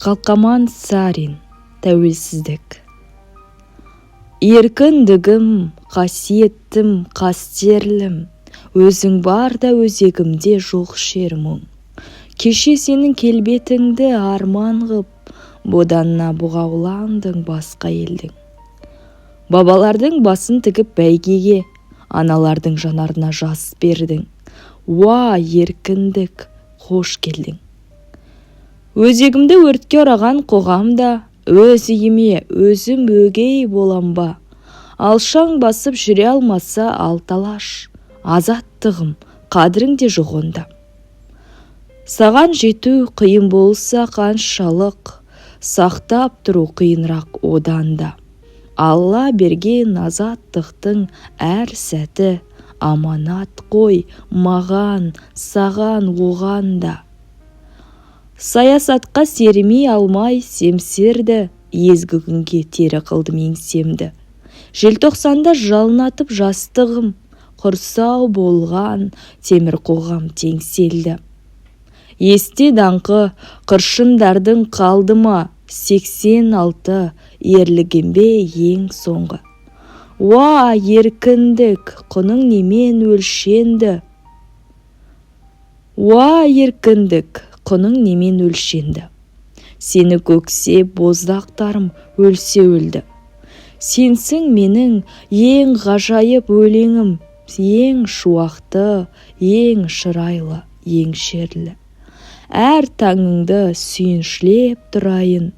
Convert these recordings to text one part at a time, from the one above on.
Қалқаман Сарин, тәуелсіздік. Еркіндігім, қасиеттім, қастерлім, өзің барда өзегімде жоқ шермің. Кеше сенің келбетіңді арман ғып, боданна бұғауландың басқа елдің. Бабалардың басын тігіп бәйгеге, аналардың жанарына жас бердің. Уа, еркіндік, қош келдің. Өзегімді өртке ораған қоғамда, өз үйіме өзім өгей болам ба? Алшаң басып жүре алмаса алталаш, азаттығым, қадірің де жоқ онда. Саған жету қиын болса қаншалық, сақтап тұру қиынырақ одан да. Алла берген азаттықтың әр сәті, аманат қой маған, саған, оған да. Саясатқа сермей алмай семсерді, езгі күнге тері қылдым еңсемді. Желтоқсанда жалынатып жастығым, құрсау болған темір қоғам теңселді. Есте даңқы қыршындардың қалды ма, 86 ерлігімбе ең соңғы. Уа, еркіндік, құның немен өлшенді? Уа, еркіндік, құның немен өлшенді? Сені көксе боздақтарым өлсе өлді. Сенсің менің ең ғажайып өлеңім, ең шуақты, ең шырайлы, ең шерлі. Әр таңыңды сүйіншілеп тұрайын,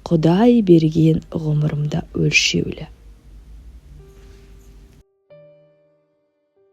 Құдай берген ғұмырымда өлшеулі.